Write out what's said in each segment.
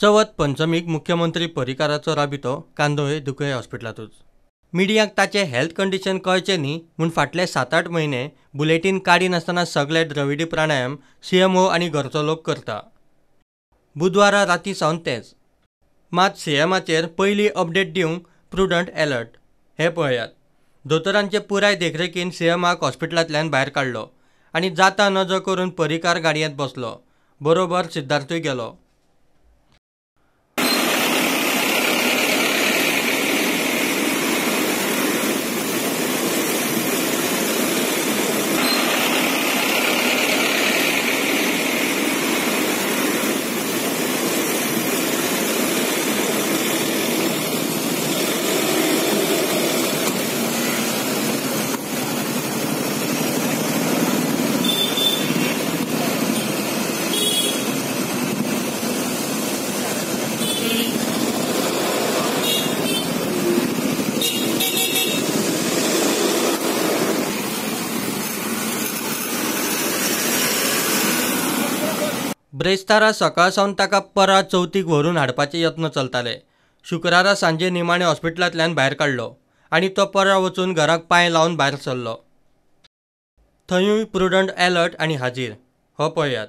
चवथ पंचमीक मुख्यमंत्री परिकाराचो राबितो कांदोळे दुखय हॉस्पिटलातूच। मिडियाक ताचे हेल्थ कंडिशन कळचे न्ही म्हूण फाटले 7-8 म्हयने बुलेटीन काडी नासतना सगळे द्रविडी प्राणायाम सीएमओ आनी घरचो लोक करता। बुधवारा राती सावन तेच। मात सीएमाचेर पयली अपडेट दिवंक प्रुडंट अलर्ट हे पळयात। दोतोरांचे पुराय देखरेखीन सीएमाक हॉस्पिटलांतल्यान भायर काडलो आनी जाता नजो करून परिकार गाडयेंत बसलो। बरोबर सिद्धार्थूय गेलो। ब्रेस्तारा सकाळ सावन ताका परा चवथीक व्हरून हाडपाचे यत्न चलताले। शुक्रारा सांजे निमाणे हॉस्पिटलांतल्यान भायर काडलो आनी तो परा वचून घराक पांय लावन भायर सरलो। थंयूय प्रुडंट अलर्ट आनी हाजीर हो पळयात।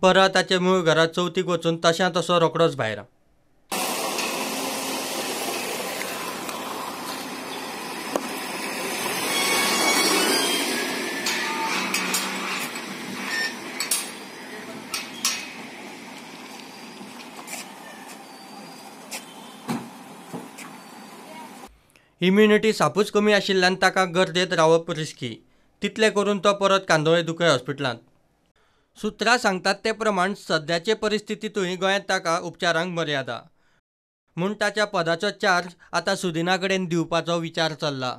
परा ताचे मूळ घरा चवथीक वचून तशा तसो रोखडोच भायर। इम्युनिटी सापूच कमी आशिल्ल्यान ताका गर्देत रावप रिस्की। तितले करून तो परत कांदोळे दुखय हॉस्पिटलांत। सुत्रां सांगतात ते प्रमाण सद्याचे परिस्थितीतूय गोंयांत ताका उपचारांक मर्यादा म्हूण ताच्या पदाचो चार्ज आतां सुदिना कडेन दिवपाचो विचार चल्ला।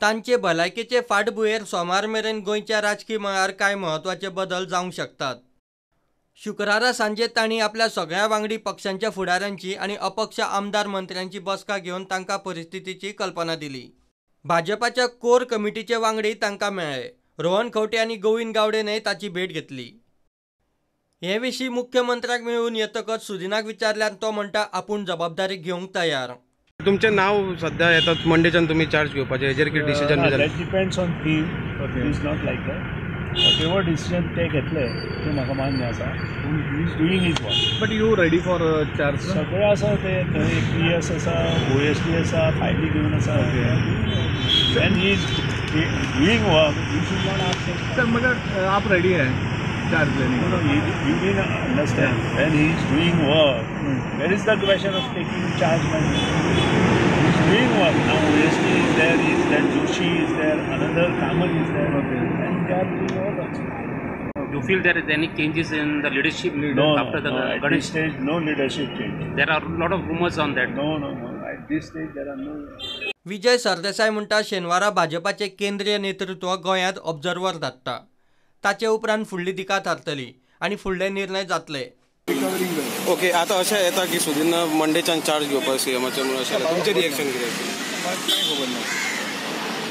तांचे भलायकेचे फाटभुंयेर सोमार मेरेन गोंयच्या राजकीय मळार कांय म्हत्वाचे बदल जावंक शकतात। शुक्रारा सांजे तांणी आपल्या सगळ्या वांगडी पक्षांच्या फुडाऱ्यांची आनी अपक्ष आमदार मंत्र्यांची बसका घेवन तांकां परिस्थितीची कल्पना दिली। भाजपाच्या कोर कमिटीचे वांगडी तांकां मेळ्ळे। रोहन खंवटे आनी गोविंद गावडेनय ताची भेट घेतली। हे विशीं मुख्यमंत्र्याक मेळून येतकच सुदिनाक विचारल्यार तो म्हणटा आपूण जबाबदारी घेवंक तयार। तुमचे नाव सध्या येतात मंडेच्यान तुमी चार्ज घेवपाचे हेजेर कितें decision that depends on him is not like that whatever decision ते घेतले ते म्हाका मान्य आसा he is doing his work but you ready for charge सगळे आसा ते थंय PS आसा OSD आसा फायली घेवन आसा and he is doing work you should not ask sir मगर आप रेडी है चार्ज लेने no you didn't understand when he is doing work where is the question of taking charge when he is doing work now OSD is there is that Joshi is there another Kamat is there and they are doing all that. You feel there is any changes in the leadership after the at this stage no leadership change. There are a lot of rumors on that. No at this stage there are no. Vijay Sardesai म्हणटा शेनवारा भाजपाचे केंद्रीय नेतृत्व गोंयांत observer धाडटा। ताचे उपरांत फुडली दिका थारतली आनी फुडले निर्णय जातले। ओके आता अशें येता की सुदीन मंडेच्यान चार्ज घेवपाक सीएमाचे म्हणून अशें तुमचें रिएक्शन कितें कांय खबर ना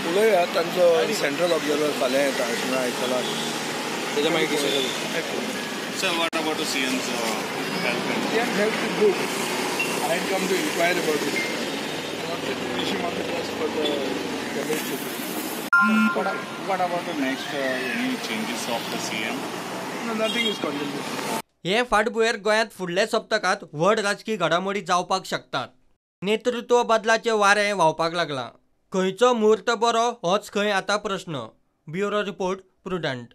उलया तांचो सेंट्रल ऑब्जर्वर फाल्यां येता अशें हांवें आयकलां तेच्या मागीर decision sir what about the CM's health is good. I had come to inquire about it. Not the issue on the trust for the cabinet. what about the next any changes of the CM? No, nothing is contemplated. हे फाटभुंयेर गोंयांत फुडल्या सप्तकांत व्हड राजकीय घडामोडी जावपाक शकतात। नेतृत्व बदलाचे वारें व्हांवपाक लागलां। खंयचो मुहूर्त बरो होच खंय आतां प्रश्न। Bureau report prudent.